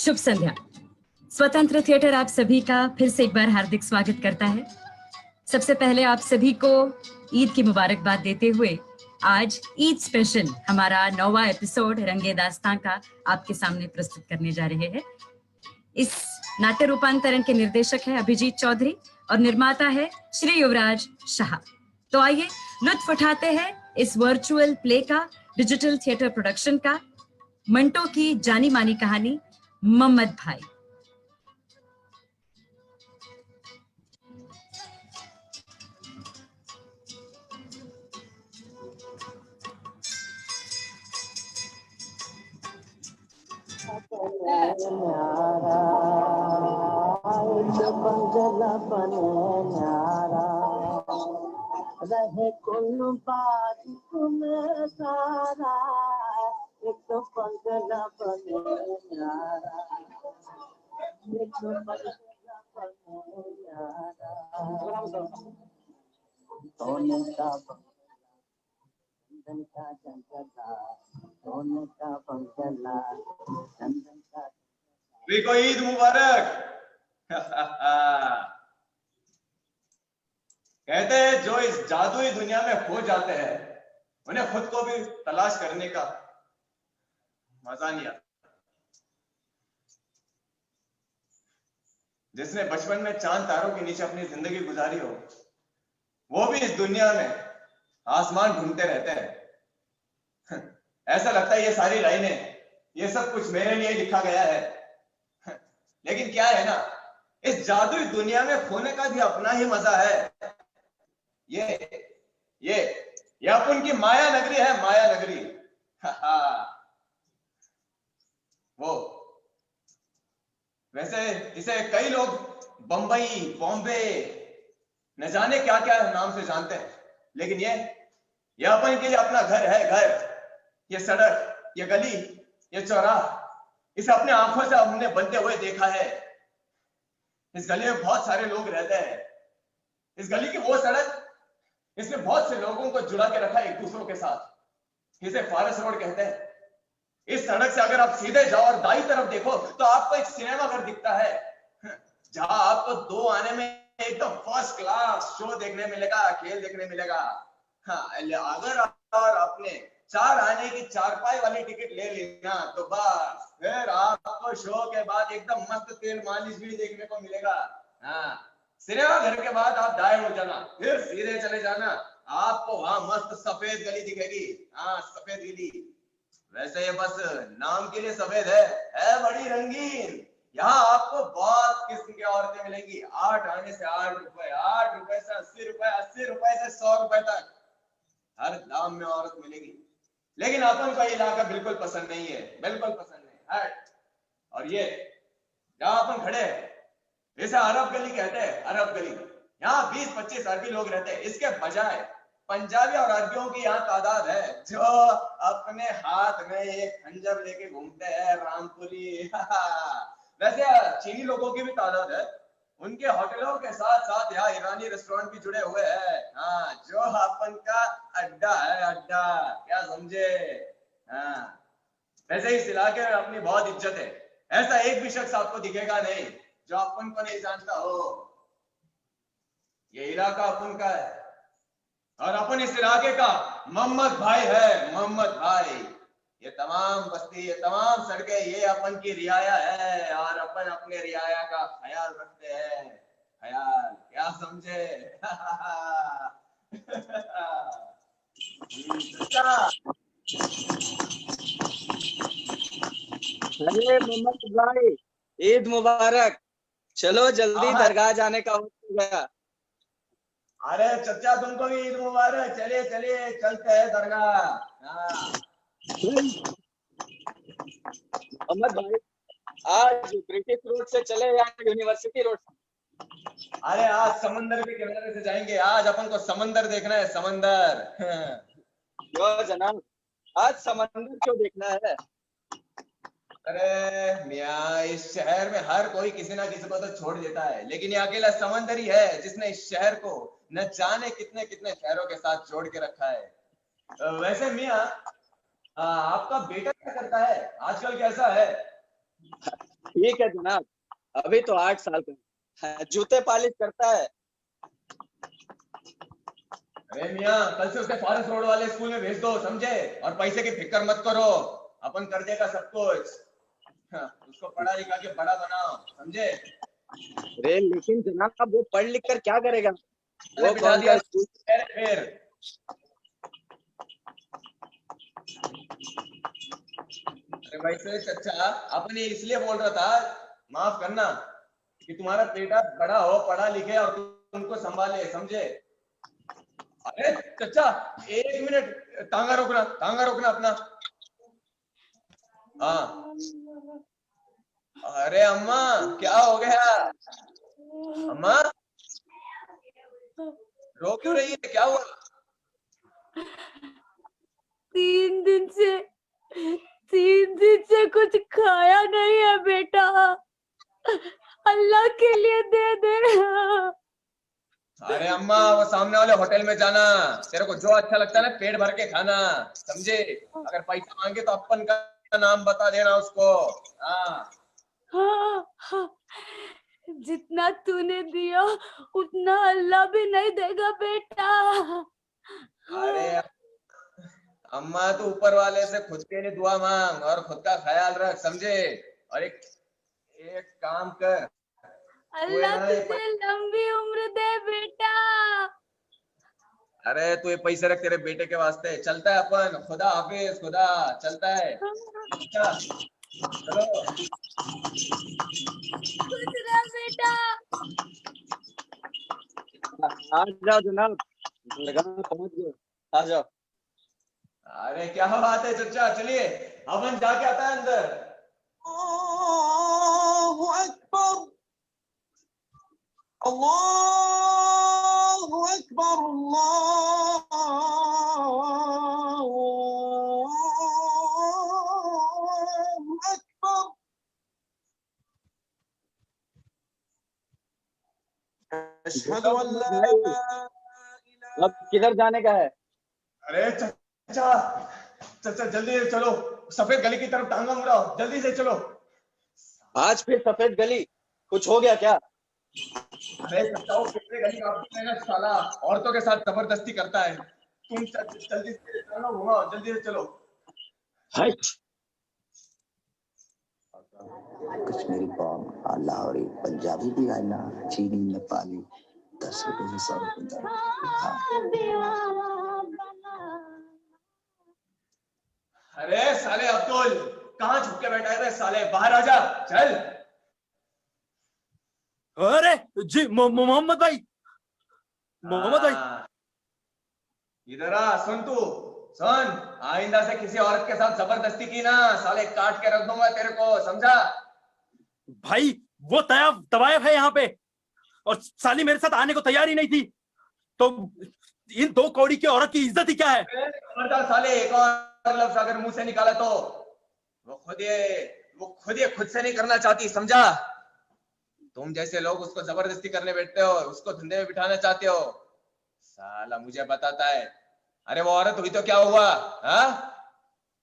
शुभ संध्या। स्वतंत्र थिएटर आप सभी का फिर से एक बार हार्दिक स्वागत करता है। सबसे पहले आप सभी को ईद की मुबारकबाद देते हुए आज ईद स्पेशल हमारा 9वां एपिसोड रंगे दास्तां का आपके सामने प्रस्तुत करने जा रहे हैं। इस नाट्य रूपांतरण के निर्देशक है अभिजीत चौधरी और निर्माता है श्री युवराज शाह। तो आइए लुत्फ उठाते हैं इस वर्चुअल प्ले का, डिजिटल थिएटर प्रोडक्शन का, मंटो की जानी मानी कहानी मोहम्मद भाई। रहे कुल बात तुम्हें सारा, एक तो पंगला बने न्यारा, एक तो पंगला बने न्यारा। सोने का चंदन का चंचला, सोने का पंगला चंदन का। ईद मुबारक। कहते हैं जो इस जादुई दुनिया में खो जाते हैं उन्हें खुद को भी तलाश करने का मजा नहीं आता। जिसने बचपन में चांद तारों के नीचे अपनी जिंदगी गुजारी हो वो भी इस दुनिया में आसमान ढूंढते रहते हैं। ऐसा लगता है ये सारी लाइनें, ये सब कुछ मेरे लिए लिखा गया है। लेकिन क्या है ना, इस जादुई दुनिया में खोने का भी अपना ही मजा है। ये अपन की माया नगरी है, माया नगरी। वो वैसे इसे कई लोग बंबई, बॉम्बे, न जाने क्या क्या नाम से जानते हैं, लेकिन ये अपन के लिए अपना घर है। घर, ये सड़क, ये गली, ये चौराहा, इसे अपने आंखों से हमने बनते हुए देखा है। इस गली में बहुत सारे लोग रहते हैं। इस गली की वो सड़क, इसने बहुत से लोगों को जुड़ा के रखा है एक दूसरों के साथ। इसे फॉरेस्ट रोड कहते हैं। इस सड़क से अगर आप सीधे जाओ और दाई तरफ देखो तो आपको एक सिनेमा घर दिखता है, जहां आपको 2 आने में एकदम फर्स्ट क्लास शो देखने मिलेगा, खेल देखने मिलेगा। हाँ, अगर और अपने 4 आने की 4 पाई वाली टिकट ले लेना तो बस फिर आपको शो के बाद एकदम मस्त तेल मालिश भी देखने को मिलेगा। हाँ, सिनेमा घर के बाद आप दाएं हो जाना, फिर सीधे चले जाना, आपको वहां मस्त सफेद गली दिखेगी। हाँ, सफेद गली। वैसे ये बस नाम के लिए सफेद है बड़ी रंगीन। यहाँ आपको बहुत किस्म की औरतें मिलेंगी। 8 आने से 8 रुपए, 8 रुपए से 80 रुपए, 80 रुपए से 100 रुपए तक हर दाम में औरत मिलेगी। लेकिन अपन का इलाका बिल्कुल पसंद नहीं है, बिल्कुल पसंद नहीं है। और ये जहां अपन खड़े हैं इसे अरब गली कहते हैं, अरब गली। यहाँ 20-25 अरबी लोग रहते हैं। इसके बजाय पंजाबी और अरबियों की यहाँ तादाद है जो अपने हाथ में एक खंजर लेके घूमते हैं, रामपुरी। वैसे चीनी लोगों की भी तादाद है। उनके होटलों के साथ साथ यहाँ ईरानी रेस्टोरेंट भी जुड़े हुए हैं। हाँ, जो अपन का अड्डा है, अड्डा, क्या समझे। हाँ, वैसे इस इलाके में अपनी बहुत इज्जत है। ऐसा एक भी शख्स आपको दिखेगा नहीं जो अपन को नहीं जानता हो। ये इलाका अपन का है और अपन इस इलाके का मोहम्मद भाई है, मोहम्मद भाई। ये तमाम बस्ती, ये तमाम सड़कें, ये अपन की रियाया है और अपन अपने रियाया का ख्याल रखते हैं। ख्याल, क्या समझे। अरे मोहम्मद भाई, ईद मुबारक। चलो जल्दी दरगाह जाने का वक्त हो गया। अरे चचा, तुमको भी ईद मुबारक। चलिए चलिए चलते हैं दरगाह। मोहम्मद भाई, आज ब्रिटिश रोड से चले या यूनिवर्सिटी रोड से? अरे आज समंदर के किनारे से जाएंगे। आज अपन को समंदर देखना है, समंदर। क्यों जनाब, आज समंदर क्यों देखना है? अरे मियाँ, इस शहर में हर कोई किसी ना किसी को तो छोड़ देता है, लेकिन ये अकेला समंदर ही है जिसने इस शहर को न जाने कितने कितने शहरों के साथ जोड़ के रखा है। वैसे मियाँ, आपका बेटा क्या करता है आजकल, कैसा है? ठीक है जनाब, अभी तो 8 साल का है, जूते पॉलिश करता है। अरे मियाँ, कल से उसे फॉरेस्ट रोड वाले स्कूल में भेज दो, समझे? और पैसे की फिक्र मत करो, अपन कर देगा सब कुछ। हाँ, उसको पढ़ा लिखा के बड़ा बनाओ, समझे? अरे लेकिन जनाब वो पढ़ लिख कर क्या करेगा? अरे वो बिठा कौन दिया सा स्कूल? फिर। अरे भाई से चचा, अपन ये इसलिए बोल रहा था, माफ करना, कि तुम्हारा बेटा बड़ा हो, पढ़ा लिखे और तुमको संभाले, समझे? अरे चचा, 1 मिनट, तांगा रोकना अपना। हाँ। अरे अम्मा, क्या हो गया? अम्मा, रो क्यों रही है? क्या हुआ? 3 दिन से कुछ खाया नहीं है बेटा, अल्लाह के लिए दे दे। अरे अम्मा, वो सामने वाले होटल में जाना, तेरे को जो अच्छा लगता है ना पेट भर के खाना, समझे? अगर पैसा मांगे तो अपन का नाम बता देना उसको। हाँ। हाँ, जितना तूने दिया उतना अल्लाह भी नहीं देगा बेटा। अरे अम्मा, तू ऊपर वाले से खुद के लिए दुआ मांग और खुद का ख्याल रख, समझे? और एक काम कर, तू है अल्लाह ना तुझे लंबी उम्र दे बेटा। अरे तू ये पैसे रख, तेरे बेटे के वास्ते। चलता है अपन, खुदा हाफिज, खुदा। चलता है। अच्छा, चलो। खुश रह बेटा। आ जाओ जनाब, दरगाह पहुंच गए, आ जाओ। अरे क्या बात है चचा, चलिए अपन जाके आता है अंदर। अल्लाहु अकबर, अल्लाहु अकबर, अल्लाहु अकबर। अशहदु अन ला अब किधर जाने का है? अरे चचा, चचा जल्दी से चलो, सफेद गली की तरफ टांगा मुड़ाओ, जल्दी से चलो। आज फिर सफेद गली, कुछ हो गया क्या? अरे चचा, वो पिछले गली का आदमी है ना साला, औरतों के साथ जबरदस्ती करता है। तुम जल्दी से टांगा घुमाओ, जल्दी से चलो। कश्मीरी पॉप, लाहौरी, पंजाबी भी है ना, चीनी, नेपाली, 10 रुपए से 100 रुपए तक। अरे साले अब्दुल, कहाँ छुप के बैठा है रे साले? बाहर आजा, चल। अरे जी मोहम्मद भाई, मोहम्मद भाई। इधर आ, सुन तू, सुन, आइंदा से किसी औरत के साथ जबरदस्ती की ना, साले काट के रख दूंगा तेरे को, समझा? भाई वो तवायफ है यहाँ पे, और साली मेरे साथ आने को तैयार ही नहीं थी, तो इन 2 कौड़ी की औरत की इज्जत ही क्या है? खबरदार साले, एक और लफ्ज अगर मुंह से निकाला तो वो खुद ये खुद से नहीं करना चाहती, समझा? तुम जैसे लोग उसको जबरदस्ती करने बैठते हो, उसको धंधे में बिठाना चाहते हो, साला मुझे बताता है। अरे वो औरत हुई तो क्या हुआ? हाँ,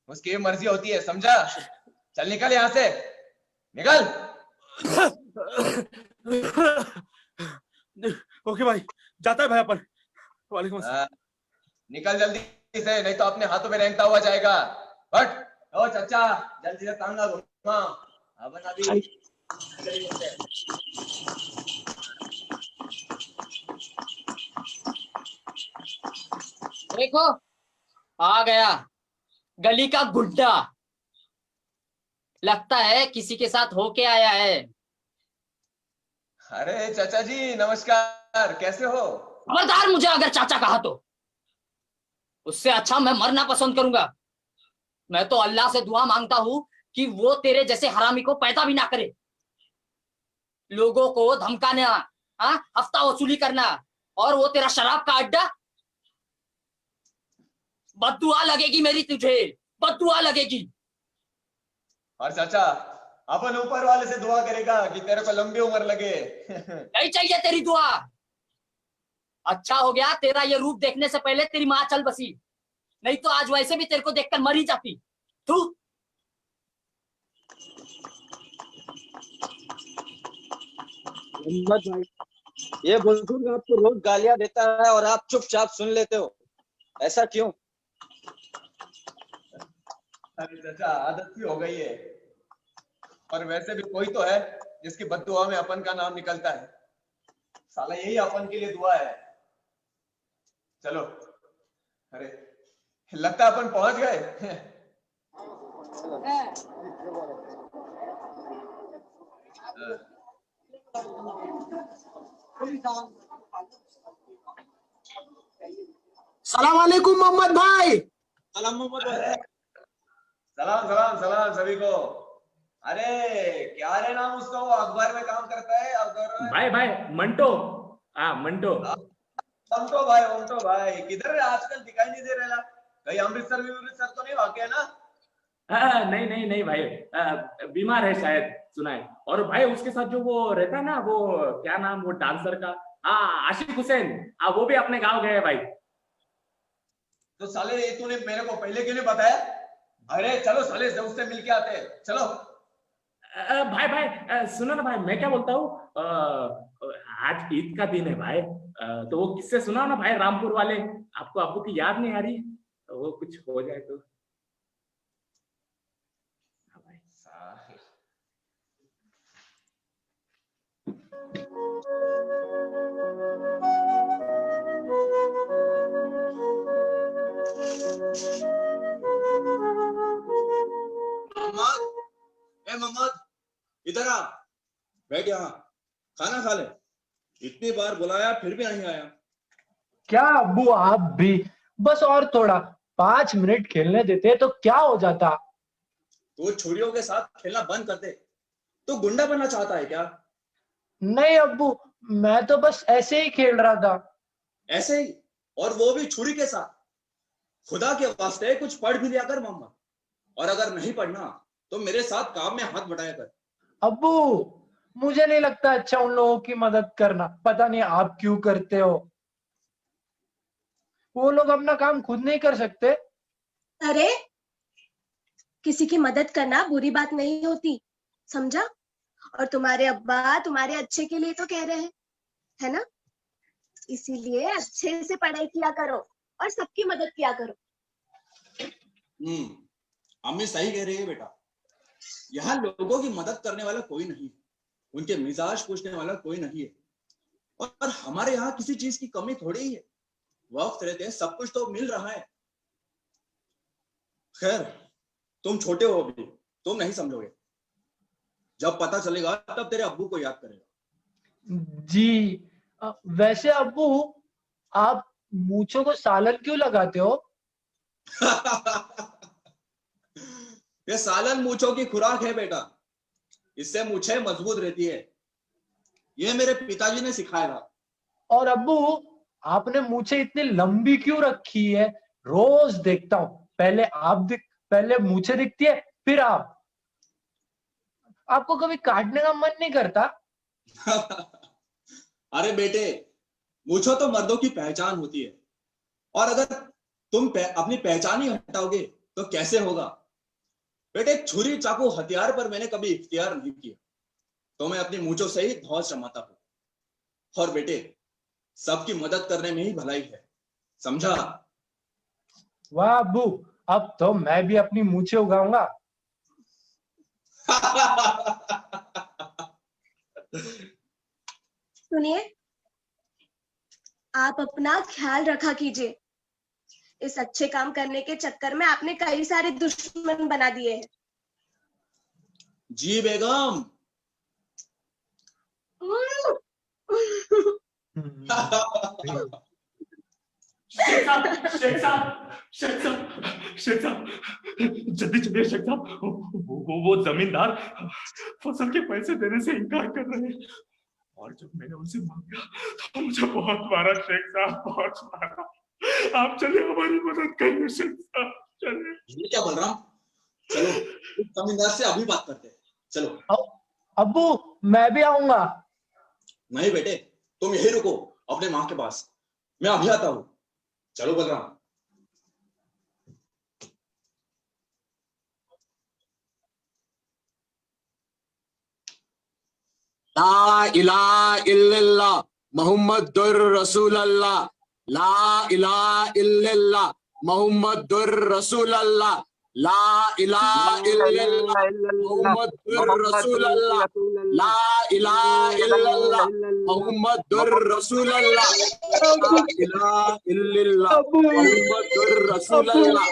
उसकी मर्जी होती है, समझा? चल निकल यहाँ से, निकल। ओके भाई, जाता है भाई अपन। वालेकुम अस्सलाम। निकल जल्दी से, नहीं तो अपने हाथों में रेंगता हुआ जाएगा। बट ओ चचा, जल्दी से टांगा घुमा, अपन अभी देखो आ गया गली का गुड्डा, लगता है किसी के साथ होके आया है। अरे चाचा जी नमस्कार, कैसे हो? खबरदार, मुझे अगर चाचा कहा तो उससे अच्छा मैं मरना पसंद करूंगा। मैं तो अल्लाह से दुआ मांगता हूं कि वो तेरे जैसे हरामी को पैदा भी ना करे। लोगों को धमकाना, हफ्ता वसूली करना, और वो तेरा शराब का अड्डा। बद्दुआ लगेगी मेरी तुझे, बद्दुआ लगेगी। और चाचा, अपन ऊपर वाले से दुआ करेगा कि तेरे को लंबी उम्र लगे। नहीं चाहिए तेरी दुआ। अच्छा हो गया तेरा ये रूप देखने से पहले तेरी माँ चल बसी, नहीं तो आज वैसे भी तेरे को देखकर मर ही जाती। तू मोहम्मद भाई, ये बुजुर्ग आपको रोज गालियां देता है और आप चुपचाप सुन लेते हो, ऐसा क्यों? अरे चाचा, आदत सी हो गई है। और वैसे भी कोई तो है जिसकी बद्दुआ में अपन का नाम निकलता है। साला यही अपन के लिए दुआ है। चलो, अरे लगता है अपन पहुंच गए। सलाम वालेकुम मोहम्मद भाई। सलाम मोहम्मद भाई। सलाम सलाम सलाम सभी को। अरे क्या रे नाम उसका, वो अखबार में काम करता है अखबार में। भाई भाई मंटो। हाँ मंटो। उमटो भाई किधर है आजकल, दिखाई नहीं दे रहा। कहीं अमृतसर तो नहीं वाकई ना? नहीं नहीं नहीं भाई, बीमार है शायद, सुना है। और भाई उसके साथ जो वो रहता है ना, वो क्या नाम, वो डांसर का, हाँ आशिक हुसैन, हाँ वो भी अपने गांव गए हैं भाई। तो साले ये तूने मेरे को पहले क्यों नहीं बताया? अरे चलो साले से उससे मिल के आते हैं, चलो। भाई भाई सुनो ना भाई, मैं क्या बोलता हूँ, आज ईद का दिन है भाई, तो वो किससे सुनाओ ना भाई, रामपुर वाले। आपको अब्बू की याद नहीं आ रही? तो वो कुछ हो जाए तो। हाँ भाई। मोहम्मद, इधर आ, बैठ यहाँ, खाना खा ले। इतनी बार बुलाया फिर भी नहीं आया। क्या अब्बू आप भी, बस और थोड़ा 5 मिनट खेलने देते तो क्या हो जाता। तो छोरियों के साथ खेलना बंद कर दे। तो गुंडा बनना चाहता है क्या? नहीं अब्बू, मैं तो बस ऐसे ही खेल रहा था। ऐसे ही, और वो भी छुरी के साथ? खुदा के वास्ते कुछ पढ़ भी लिया कर मोहम्मद, और अगर नहीं पढ़ना तो मेरे साथ काम में हाथ बटाया कर। अब्बू मुझे नहीं लगता अच्छा उन लोगों की मदद करना, पता नहीं आप क्यों करते हो। वो लोग अपना काम खुद नहीं कर सकते। अरे किसी की मदद करना बुरी बात नहीं होती, समझा? और तुम्हारे अब्बा तुम्हारे अच्छे के लिए तो कह रहे हैं, है ना? इसीलिए अच्छे से पढ़ाई किया करो और सबकी मदद किया करो। अम्मी सही कह रही है बेटा। यहाँ लोगों की मदद करने वाला कोई नहीं, उनके मिजाज पूछने वाला कोई नहीं है। और हमारे यहाँ किसी चीज की कमी थोड़ी ही है, वक्त रहते हैं सब कुछ तो मिल रहा है। खैर, तुम छोटे हो अभी, तुम नहीं समझोगे। जब पता चलेगा तब तेरे अब्बू को याद करेगा। जी वैसे अब्बू, आप मूंछों को सालन क्यों लगाते हो? ये सालन मूंछों की खुराक है बेटा, इससे मूंछें मजबूत रहती है। ये मेरे पिताजी ने सिखाया था। और अब्बू, आपने मूंछें इतनी लंबी क्यों रखी है? रोज देखता हूँ, पहले मूंछें दिखती है फिर आप। आपको कभी काटने का मन नहीं करता? अरे बेटे, मूंछों तो मर्दों की पहचान होती है, और अगर तुम अपनी पहचान ही हटाओगे तो कैसे होगा? बेटे, छुरी चाकू हथियार पर मैंने कभी इख्तियार नहीं किया, तो मैं अपनी मूंछों से ही धौंस जमाता हूँ। और बेटे, सबकी मदद करने में ही भलाई है, समझा? वाह अब्बू, अब तो मैं भी अपनी मूंछें उगाऊंगा। सुनिए, आप अपना ख्याल रखा कीजिए। इस अच्छे काम करने के चक्कर में आपने कई सारे दुश्मन बना दिए हैं। जी बेगम। शेख साहब, जल्दी चलिए शेख साहब, वो जमींदार फसल के पैसे देने से इनकार कर रहे हैं, और जब मैंने उनसे मांगा तो मुझे बहुत मारा शेख साहब, बहुत मारा। आप चलिए, हमारी मदद करिए शेख साहब, चलिए। ये क्या बलराम, चलो इस जमींदार से अभी बात करते हैं, चलो। अब्बू मैं भी आऊंगा। नहीं बेटे, तुम यही रुको अपने माँ के पास, मैं अभी आता हूँ। चलो बलराम। ला इलाहा इल्लल्लाह मोहम्मदुर रसूलुल्लाह, ला इलाहा इल्लल्लाह मोहम्मदुर रसूलुल्लाह, ला इलाहा इल्लल्लाह मोहम्मदुर रसूलुल्लाह, ला इलाहा इल्लल्लाह मोहम्मदुर रसूलुल्लाह, ला इलाहा इल्लल्लाह मोहम्मदुर रसूलुल्लाह,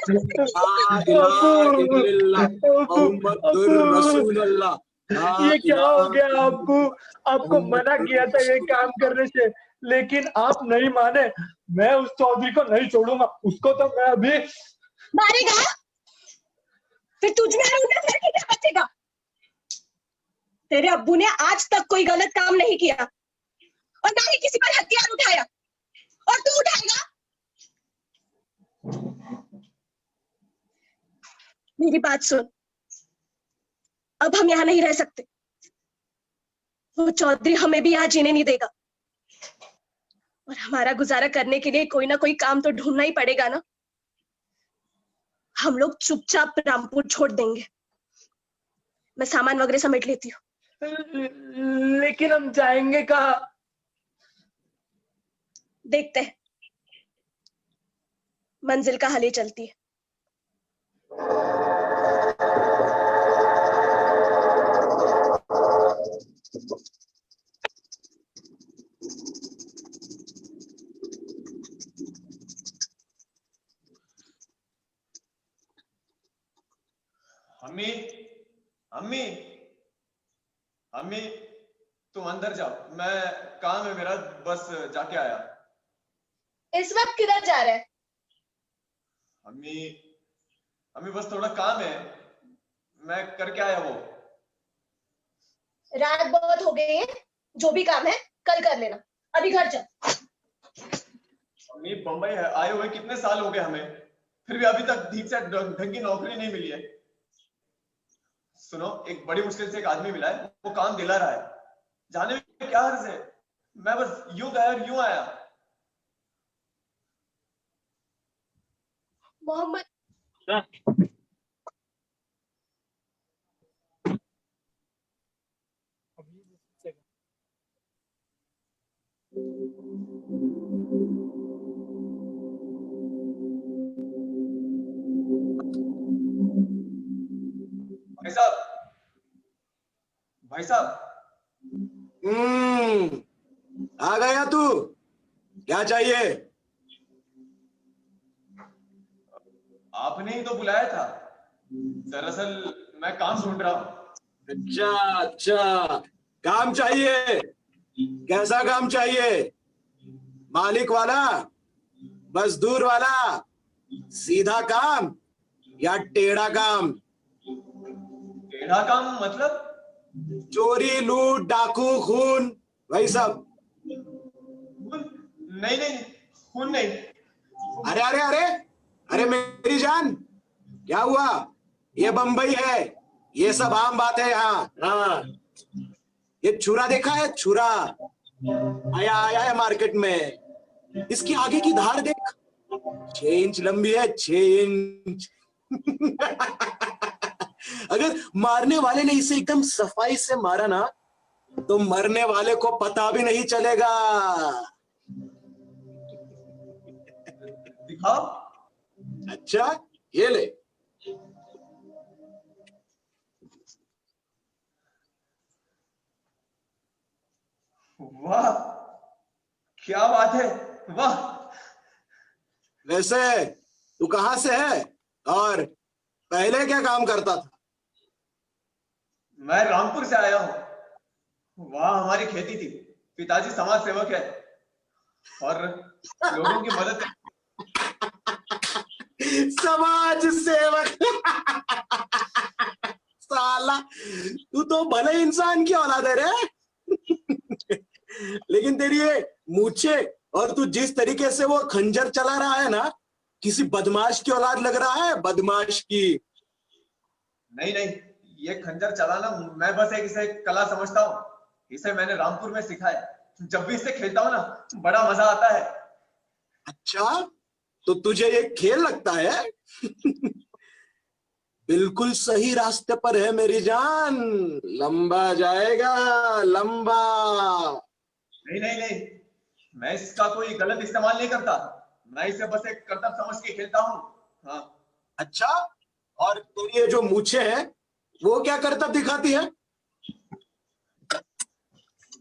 ला इलाहा इल्लल्लाह मोहम्मदुर रसूलुल्लाह। ये क्या हो गया अब्बू? आपको मना किया था ये काम करने से, लेकिन आप नहीं माने। मैं उस चौधरी को नहीं छोड़ूंगा, उसको तो मैं अभी मारेगा? फिर तुझ में क्या बचेगा? तेरे अब्बू ने आज तक कोई गलत काम नहीं किया और ना ही किसी पर हथियार उठाया, और तू उठाएगा? मेरी बात सुन, अब हम यहाँ नहीं रह सकते। वो चौधरी हमें भी यहाँ जीने नहीं देगा, और हमारा गुजारा करने के लिए कोई ना कोई काम तो ढूंढना ही पड़ेगा ना। हम लोग चुपचाप रामपुर छोड़ देंगे। मैं सामान वगैरह समेट लेती हूँ। लेकिन हम जाएंगे कहाँ? देखते हैं, मंजिल का हाल ही चलती है। अम्मी, अम्मी, अम्मी, तुम अंदर जाओ, मैं काम है मेरा, बस जाके आया। इस वक्त किधर जा रहे हैं? अम्मी, अम्मी बस थोड़ा काम है, मैं करके आया। वो रात बहुत हो गई है, जो भी काम है कल कर लेना, अभी घर जा। अम्मी बम्बई आए हुए कितने साल हो गए हमें, फिर भी अभी तक ठीक से ढंग की नौकरी नहीं मिली है। सुनो, एक बड़ी मुश्किल से एक आदमी मिला है, वो काम दिला रहा है, जाने में क्या हर्ज है। मैं बस यूं गया और यूं आया। मोहम्मद, भाई साहब, भाई साहब। आ गया तू? क्या चाहिए? आपने ही तो बुलाया था। दरअसल मैं काम ढूंढ रहा हूँ। अच्छा अच्छा, काम चाहिए? कैसा काम चाहिए? मालिक वाला, मजदूर वाला, सीधा काम या टेढ़ा काम? टेढ़ा काम मतलब? चोरी, लूट, डाकू, खून, वही सब। नहीं नहीं, खून नहीं। अरे अरे अरे अरे मेरी जान, क्या हुआ? ये बंबई है, ये सब आम बात है यहाँ। हाँ, ये छुरा देखा है? छुरा आया आया है मार्केट में। इसकी आगे की धार देख, 6 इंच लंबी है, 6 इंच। अगर मारने वाले ने इसे एकदम सफाई से मारा ना, तो मरने वाले को पता भी नहीं चलेगा। दिखाओ। अच्छा, ये ले। वाह, क्या बात है, वाह। वैसे तू कहाँ से है और पहले क्या काम करता था? मैं रामपुर से आया हूँ। वहाँ हमारी खेती थी, पिताजी समाज सेवक है और लोगों की मदद। समाज सेवक। साला, तू तो भले इंसान की औलाद है रे। लेकिन तेरी ये मूछे और तू जिस तरीके से वो खंजर चला रहा है ना, किसी बदमाश की औलाद लग रहा है, बदमाश की। नहीं नहीं, ये खंजर चलाना मैं बस एक इसे कला समझता हूँ। इसे मैंने रामपुर में सीखा है। जब भी इससे खेलता हूँ ना, बड़ा मजा आता है। अच्छा, तो तुझे ये खेल लगता है? बिल्कुल सही रास्ते पर है मेरी जान, लंबा जाएगा लंबा। नहीं नहीं नहीं, मैं इसका कोई गलत इस्तेमाल नहीं करता, मैं इसे बस एक करतब समझ के खेलता हूँ। हाँ। अच्छा, और तेरी ये जो मूछें हैं वो क्या करतब दिखाती है?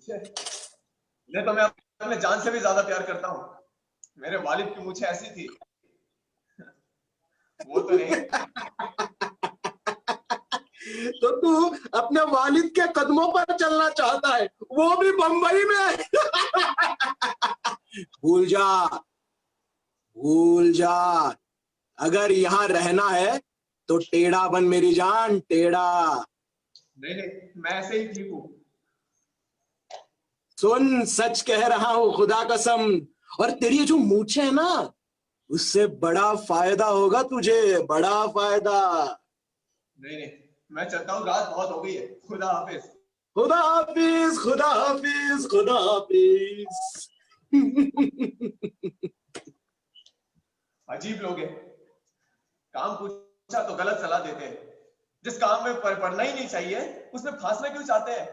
नहीं तो मैं अपने जान से भी ज्यादा प्यार करता हूँ। मेरे वालिद की मूछें ऐसी थी, वो तो नहीं। तो तू अपने वालिद के कदमों पर चलना चाहता है, वो भी बंबई में। भूल जा, भूल जा। अगर यहाँ रहना है तो टेढ़ा बन मेरी जान, टेढ़ा। नहीं नहीं, मैं ऐसे ही ठीक हूँ। सुन, सच कह रहा हूँ खुदा कसम। और तेरी जो मूछें है ना, उससे बड़ा फायदा होगा तुझे, बड़ा फायदा। नहीं नहीं, मैं चलता हूँ, रात बहुत हो गई है। खुदा हाफिज। खुदा हाफिज, खुदा हाफिज, खुदा हाफिज। अजीब लोग हैं, काम पूछा तो गलत सलाह देते हैं। जिस काम में पढ़ना ही नहीं चाहिए उसमें फांसना क्यों चाहते हैं?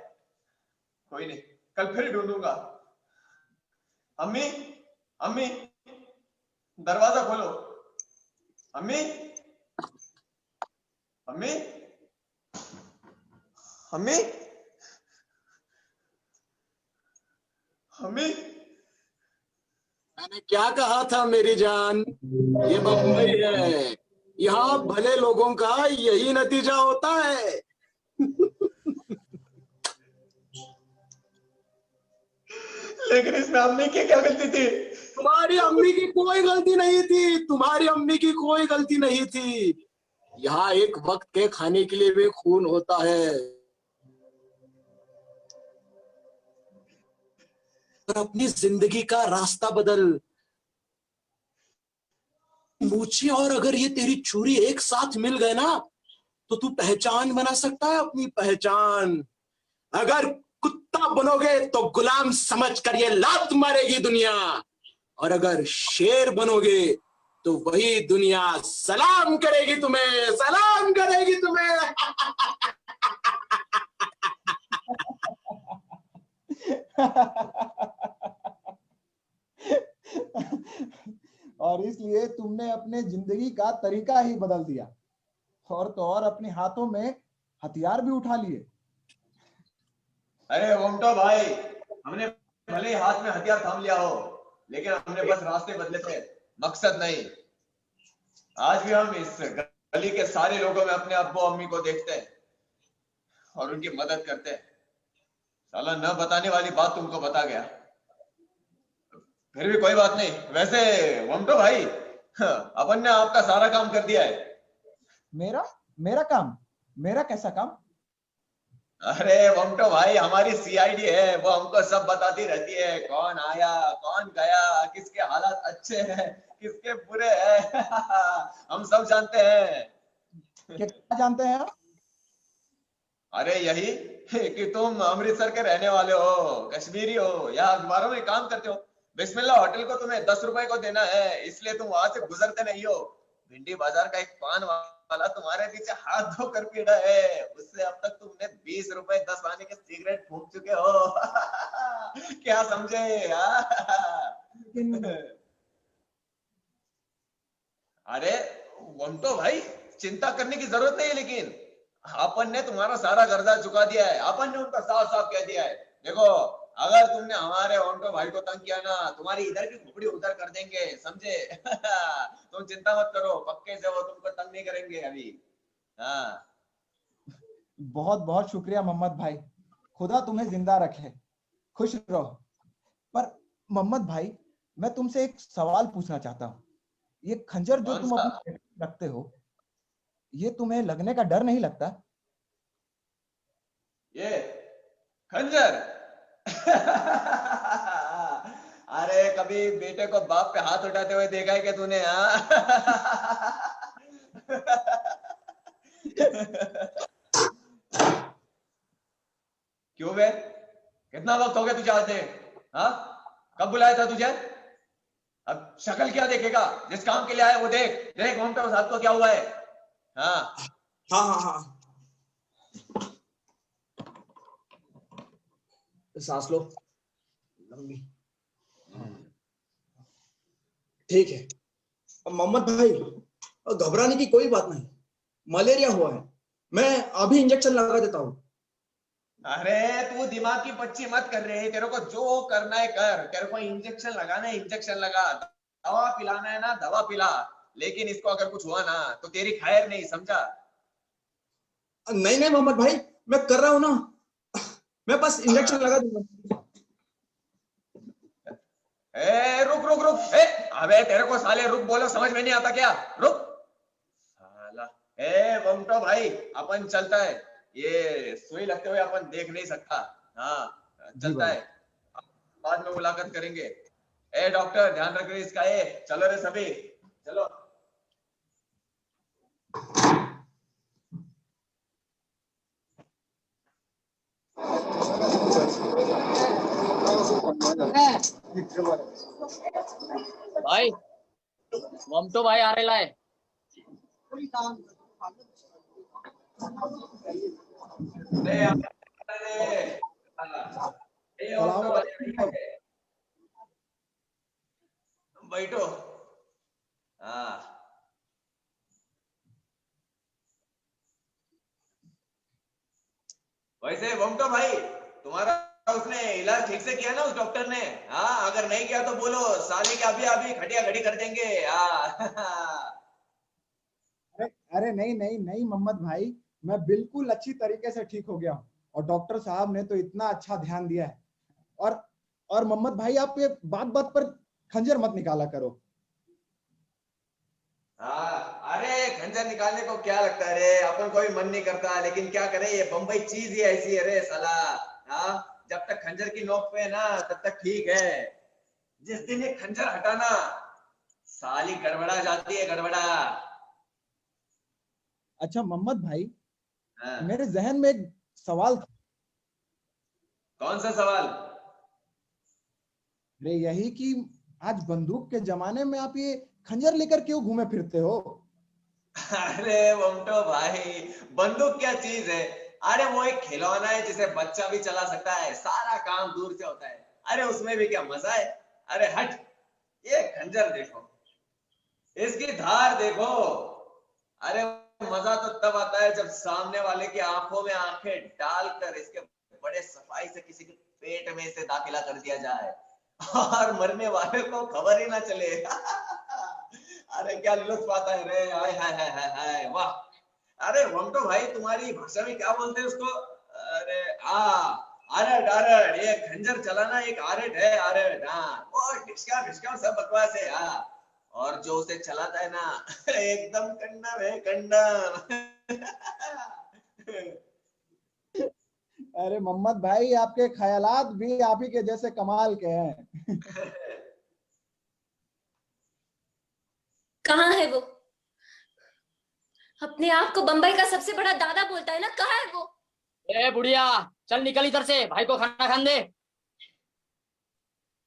कोई नहीं, कल फिर ढूंढूंगा। अम्मी, अम्मी, दरवाजा खोलो। अम्मी, अम्मी, अम्मी, अम्मी। मैंने क्या कहा था मेरी जान, ये बम्बई है, यहाँ भले लोगों का यही नतीजा होता है। लेकिन इसमें अम्मी की क्या गलती थी? तुम्हारी अम्मी की कोई गलती नहीं थी, तुम्हारी अम्मी की कोई गलती नहीं थी। यहाँ एक वक्त के खाने के लिए भी खून होता है। और अपनी जिंदगी का रास्ता बदल। मूछें और अगर ये तेरी छुरी एक साथ मिल गए ना, तो तू पहचान बना सकता है, अपनी पहचान। अगर कुत्ता बनोगे तो गुलाम समझकर ये लात मारेगी दुनिया, और अगर शेर बनोगे तो वही दुनिया सलाम करेगी तुम्हें, सलाम करेगी तुम्हें। और इसलिए तुमने अपने जिंदगी का तरीका ही बदल दिया, और तो और अपने हाथों में हथियार भी उठा लिए। अरे वोमटो भाई, हमने भले ही हाथ में हथियार थाम लिया हो, लेकिन हमने बस रास्ते बदले थे, मकसद नहीं। आज भी हम इस गली के सारे लोगों में अपने अब्बू अम्मी को देखते हैं और उनकी मदद करते हैं। साला न बताने वाली बात तुमको बता गया, फिर भी कोई बात नहीं। वैसे वोमटो भाई, अपन ने आपका सारा काम कर दिया है। मेरा मेरा काम? मेरा कैसा काम? अरे वोमटो भाई, हमारी सीआईडी है, वो हमको सब बताती रहती है, कौन आया कौन गया, किसके हालात अच्छे हैं किसके बुरे हैं। हम सब जानते हैं। क्या जानते हैं आप? अरे यही कि तुम अमृतसर के रहने वाले हो, कश्मीरी हो, या अखबारों में काम करते हो। बिस्मिल्लाह होटल को तुम्हें 10 रुपए को देना है, इसलिए तुम वहां से गुजरते नहीं हो। भिंडी बाजार का एक पान वाला तुम्हारे पीछे हाथ धोकर पीड़ा है, उससे अब तक तुमने 20 रुपए 10 आने के सिगरेट फूंक चुके हो। क्या समझे? अरे वंटो भाई, चिंता करने की जरूरत नहीं है, लेकिन अपन ने तुम्हारा सारा कर्जा चुका दिया है। अपन ने उनका साफ साफ कह दिया है, देखो अगर तुमने हमारे ऑन्टो भाई को तंग किया ना, तुम्हारी इधर की खोपड़ी उधर कर देंगे, समझे? तुम चिंता मत करो, पक्के से वो तुमको तंग नहीं करेंगे अभी। हाँ। बहुत बहुत शुक्रिया मोहम्मद भाई, खुदा तुम्हें जिंदा रखे, खुश रहो। पर मोहम्मद भाई, मैं तुमसे एक सवाल पूछना चाहता हूँ। ये खंजर जो तुम अपने रखते हो, ये तुम्हें लगने का डर नहीं लगता? ये खंजर? अरे कभी बेटे को बाप पे हाथ उठाते हुए देखा है क्या तूने? क्यों बे, कितना वक्त हो गया तुझे आते? हाँ, कब बुलाया था तुझे? अब शक्ल क्या देखेगा, जिस काम के लिए आया वो देख। देख मोमटा साहब को क्या हुआ है। हाँ, हाँ हाँ हाँ, सांस लो लंबी। ठीक है। अब मोहम्मद भाई, घबराने की कोई बात नहीं, मलेरिया हुआ है, मैं अभी इंजेक्शन लगा देता हूँ। अरे तू दिमाग की पच्ची मत कर रहे, तेरे को जो करना है कर, तेरे को इंजेक्शन लगाना है इंजेक्शन लगा, दवा पिलाना है ना दवा पिला, लेकिन इसको अगर कुछ हुआ ना तो तेरी खैर नहीं, समझा? नहीं नहीं मोहम्मद भाई, मैं कर रहा हूँ ना, मैं बस इंजेक्शन लगा दूंगा। ए रुक रुक रुक, अबे तेरे को साले रुक बोलो समझ में नहीं आता क्या? रुक साला। वंटो भाई, अपन चलता है, ये सुई लगते हुए अपन देख नहीं सकता। हाँ चलता है, बाद में मुलाकात करेंगे। डॉक्टर ध्यान रख रहे इसका। चलो रे सभी, चलो। भाई ममतो भाई आ रहे लाए। बैठो। हाँ वैसे वमटो भाई, तुम्हारा उसने इलाज ठीक से किया ना उस डॉक्टर ने? हाँ अगर नहीं किया तो बोलो, साले के अभी अभी खटिया खड़ी कर देंगे। अरे नहीं नहीं नहीं मोहम्मद भाई, मैं बिल्कुल अच्छी तरीके से ठीक हो गया हूँ और डॉक्टर साहब ने तो इतना अच्छा ध्यान दिया है। और मोहम्मद भाई, आप ये बात बात पर खंजर मत निकाला करो। हाँ अरे खंजर निकालने को क्या लगता है रे, अपन कोई मन नहीं करता, लेकिन क्या करे, ये बम्बई चीज ही ऐसी है रे साला। हाँ जब तक खंजर की नोक पे है ना तब तक ठीक है, जिस दिन ये खंजर हटाना साली गड़बड़ा जाती है, गड़बड़ा। अच्छा मोहम्मद भाई, हाँ। मेरे जहन में एक सवाल था। कौन सा सवाल? अरे यही कि आज बंदूक के जमाने में आप ये खंजर लेकर क्यों घूमे फिरते हो? अरे वमटो भाई, बंदूक क्या चीज है? अरे वो एक खिलौना है जिसे बच्चा भी चला सकता है, सारा काम दूर से होता है। अरे उसमें भी क्या मजा है? अरे हट, ये खंजर देखो, इसकी धार देखो। अरे मजा तो तब आता है जब सामने वाले की आंखों में आंखें डालकर इसके बड़े सफाई से किसी के पेट में से दाखिला कर दिया जाए और मरने वाले को खबर ही ना चले। अरे क्या लुत्फ आता है रे, हाय हाय हाय हाय हाय, वाह। अरे वमटो भाई, तुम्हारी भाषा में क्या बोलते हैं उसको? अरे आरट आरट, ये खंजर चलाना एक आरट है, आरट। हाँ वो ढिसका ढिसका सब बकवास है। हाँ और जो उसे चलाता है ना एकदम कंडम है, कंडम। अरे मोहम्मद भाई, आपके ख्यालात भी आप ही के जैसे कमाल के हैं। कहाँ है वो? अपने आप को बंबई का सबसे बड़ा दादा बोलता है ना, कहाँ है वो? ए बुढ़िया, चल निकल इधर से, भाई को खाना खाने दे।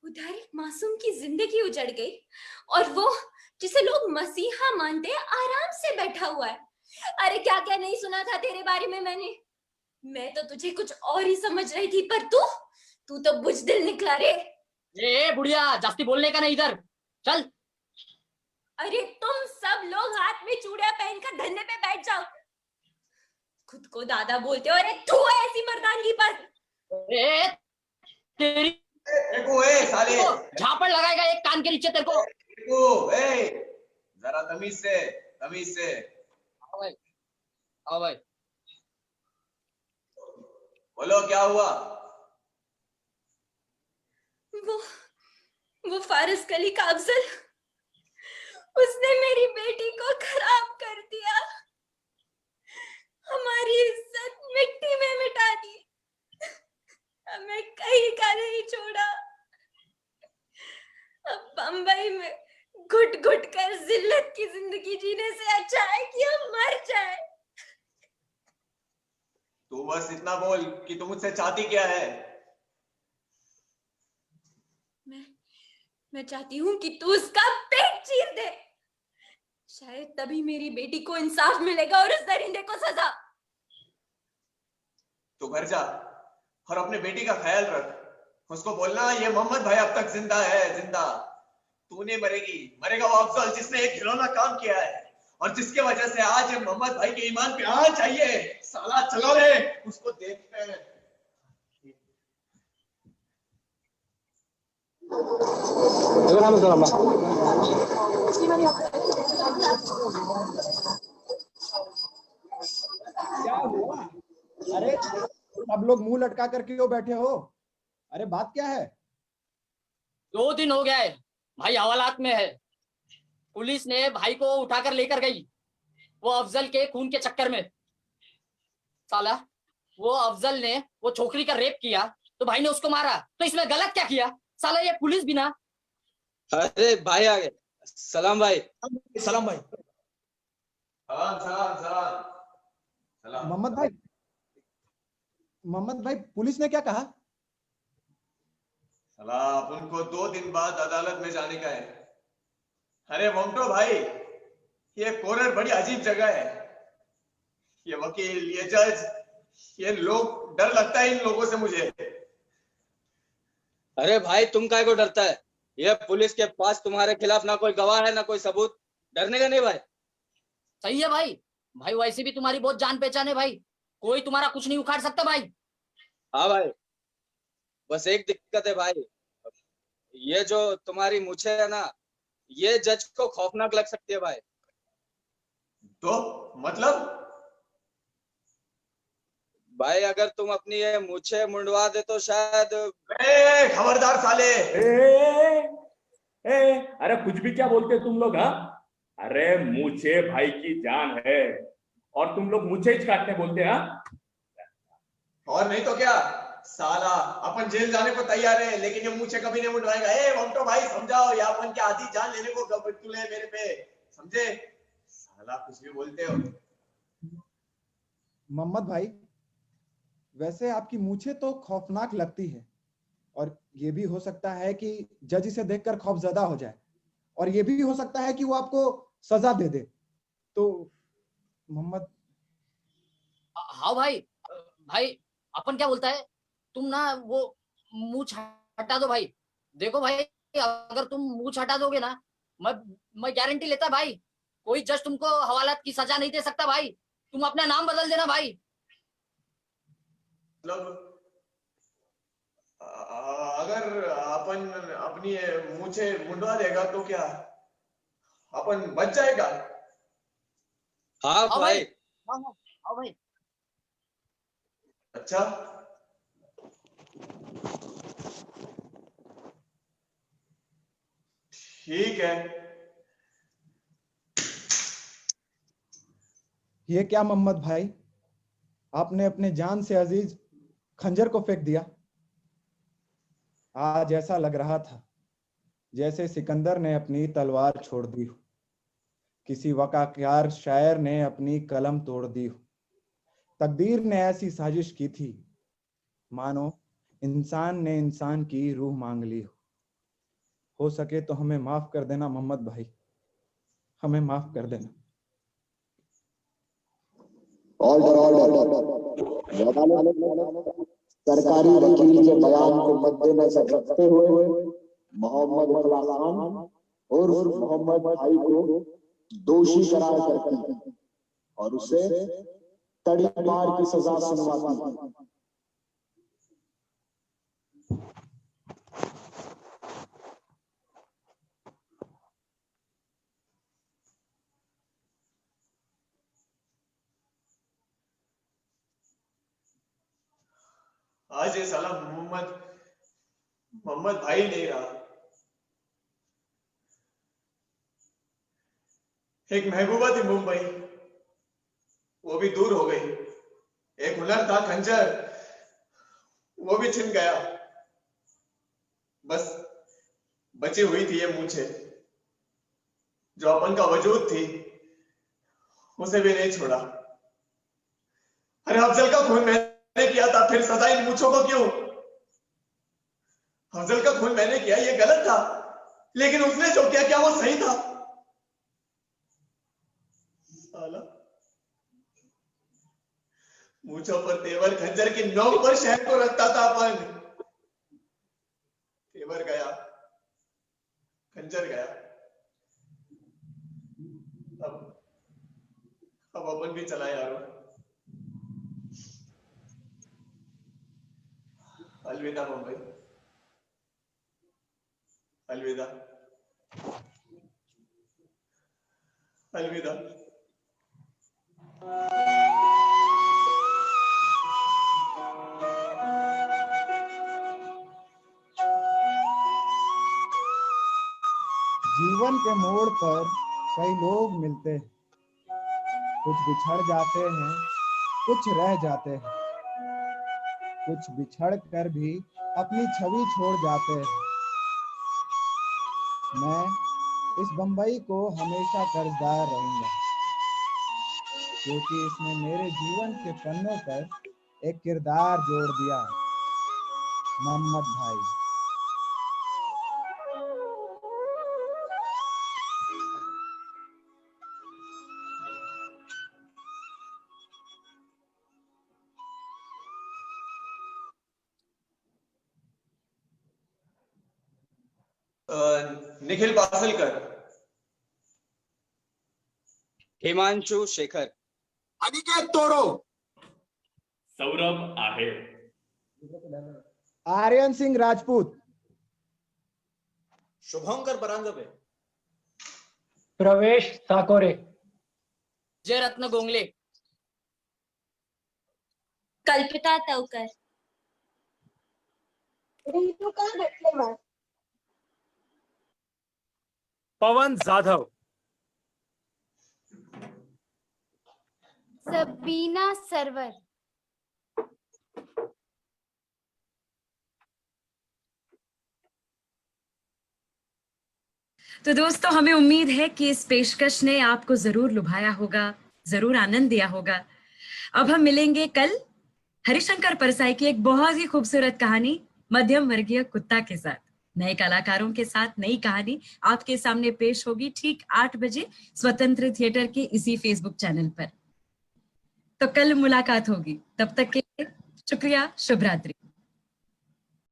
उधर एक मासूम की जिंदगी उजड़ गई और वो जिसे लोग मसीहा मानते हैं आराम से बैठा हुआ है। अरे क्या क्या नहीं सुना था तेरे बारे में मैंने। मैं तो तुझे कुछ और ही समझ रही थी, पर तू तो बुजदिल निकला रे। ए बुढ़िया, जास्ती बोलने का नहीं, इधर चल। अरे तुम सब लोग हाथ में चूड़ियां पहनकर धंधे पे बैठ जाओ, खुद को दादा बोलते हो। अरे तू ऐसी मर्दानगी पर। ए तेरी देखो साले, झापड़ लगाएगा एक कान के नीचे तेरे को। देखो जरा तमीज से, तमीज से। आओ भाई, आओ भाई। बोलो क्या हुआ? वो फारिस कली का अफजल, उसने मेरी बेटी को खराब कर दिया, हमारी इज्जत मिट्टी में मिटा दी, हमें कहीं का नहीं छोड़ा। अब बंबई में घुट घुट कर जिल्लत की जिंदगी जीने से अच्छा है कि हम मर जाए। तू बस इतना बोल कि तू मुझसे चाहती क्या है? मैं चाहती हूँ कि तू उसका पेट चीर दे, शायद तभी मेरी बेटी को इंसाफ मिलेगा और उस दरिंदे को सजा। तू घर जा और अपने बेटी का ख्याल रख। उसको बोलना ये मोहम्मद भाई अब तक जिंदा है, जिंदा। तू नहीं मरेगी, मरेगा वो अफजल जिसने एक घिनौना काम किया है और जिसके वजह से आज मोहम्मद भाई के ईमान पे आँच चाहिए। साला चलो रे, उसको देखते हैं। क्या हुआ? अरे सब लोग मुंह लटका कर क्यों बैठे हो? अरे बात क्या है? 2 दिन हो गया है भाई हवालात में है। पुलिस ने भाई को उठाकर लेकर गई, वो अफजल के खून के चक्कर में। साला वो अफजल ने वो छोकरी का रेप किया तो भाई ने उसको मारा, तो इसमें गलत क्या किया? साला ये पुलिस भी ना। अरे भाई आ गए। सलाम भाई। सलाम भाई। सलाम सलाम सलाम सलाम। मोहम्मद भाई पुलिस ने क्या कहा? सलाह अब उनको 2 दिन बाद अदालत में जाने का है। अरे मोमटो भाई, ये कोर्ट बड़ी अजीब जगह है। ये वकील, ये जज, ये लोग, डर लगता है इन लोगों से मुझे। अरे भाई तुम काय को डरता है? ये पुलिस के पास तुम्हारे खिलाफ ना कोई गवाह है ना कोई सबूत, डरने का नहीं भाई। सही है भाई, भाई वैसे भी तुम्हारी बहुत जान पहचान है भाई, कोई तुम्हारा कुछ नहीं उखाड़ सकता भाई। हाँ भाई, बस एक दिक्कत है भाई, ये जो तुम्हारी मूछें है ना, ये जज को खौफनाक लग सकती है भाई। तो मतलब भाई अगर तुम अपनी ये मूछें मुंडवा दे तो शायद। खबरदार साले। अरे कुछ भी क्या बोलते हो तुम लोग? हाँ, अरे मूछे भाई की जान है और तुम लोग मूछे ही काटने बोलते हैं? और नहीं तो क्या साला, अपन जेल जाने को तैयार है लेकिन ये मूछे कभी नहीं मुंडवाएगा। मोमटो भाई समझाओ, या अपन की आधी जान लेने को तुले मेरे पे, समझे? साला कुछ भी बोलते हो। मोहम्मद भाई वैसे आपकी मूछें तो खौफनाक लगती है और ये भी हो सकता है कि जज इसे देखकर खौफजदा हो जाए और ये भी हो सकता है कि वो आपको सजा दे दे। तो मोहम्मद। हाँ भाई, भाई अपन क्या बोलता है, तुम ना वो मूछ हटा दो भाई। देखो भाई, अगर तुम मूछ हटा दोगे ना, मैं गारंटी लेता भाई, कोई जज तुमको हवालात की सजा नहीं दे सकता भाई। तुम अपना नाम बदल देना भाई। मतलब अगर अपन अपनी मूछे मुंडवा देगा तो क्या अपन बच जाएगा? हाँ भाई। हाँ भाई। अच्छा, ठीक है। ये क्या मोहम्मद भाई, आपने अपने जान से अजीज खंजर को फेंक दिया। आज ऐसा लग रहा था जैसे सिकंदर ने अपनी तलवार छोड़ दी हो, किसी वकाकार शायर ने अपनी कलम तोड़ दी हो। तकदीर ने ऐसी साजिश की थी मानो इंसान ने इंसान की रूह मांग ली हो सके तो हमें माफ कर देना मोहम्मद भाई, हमें माफ कर देना। सरकारी वकील के बयान को मद्देनजर रखते हुए मोहम्मद इकबाल खान और मोहम्मद भाई को दोषी करार करती और उसे कड़ी मार की सजा सुनवाती। आज ये साला मोहम्मद भाई नहीं रहा। एक महबूबा थी मुंबई, वो भी दूर हो गई। एक हुनर था खंजर, वो भी छिन गया। बस बची हुई थी ये मूछे, जो अपन का वजूद थी, उसे भी नहीं छोड़ा। अरे अफजल का खून मैंने किया था, फिर सजा इन मूछों को क्यों? अफजल का खून मैंने किया, ये गलत था, लेकिन उसने जो किया क्या वो सही था? साला मूंछों पर तेवर खंजर की नोक पर शहर को रखता था अपन। तेवर गया, खंजर गया, अब अपन भी चला यारो। अलविदा मुंबई, अलविदा, अलविदा। जीवन के मोड़ पर कई लोग मिलते हैं, कुछ बिछड़ जाते हैं, कुछ रह जाते हैं, कुछ बिछड़ कर भी अपनी छवि छोड़ जाते हैं। मैं इस बंबई को हमेशा कर्जदार रहूंगा, क्योंकि इसने मेरे जीवन के पन्नों पर एक किरदार जोड़ दिया। मोहम्मद भाई। निखिल पासलकर, हिमांशु शेखर, अनिकेत तोरो, सौरभ आहेर, आर्यन सिंह राजपूत, शुभंकर परांजपे, प्रवेश साकोरे, जय रत्न गोंगले, कल्पिता तवकर, रेणुका गटलेवार, पवन जाधव, सबीना सरवर, तो दोस्तों, हमें उम्मीद है कि इस पेशकश ने आपको जरूर लुभाया होगा, जरूर आनंद दिया होगा। अब हम मिलेंगे कल हरिशंकर परसाई की एक बहुत ही खूबसूरत कहानी मध्यम वर्गीय कुत्ता के साथ। नए कलाकारों के साथ नई कहानी आपके सामने पेश होगी ठीक 8 बजे स्वतंत्र थिएटर के इसी फेसबुक चैनल पर। तो कल मुलाकात होगी, तब तक के लिए शुक्रिया, शुभ रात्रि।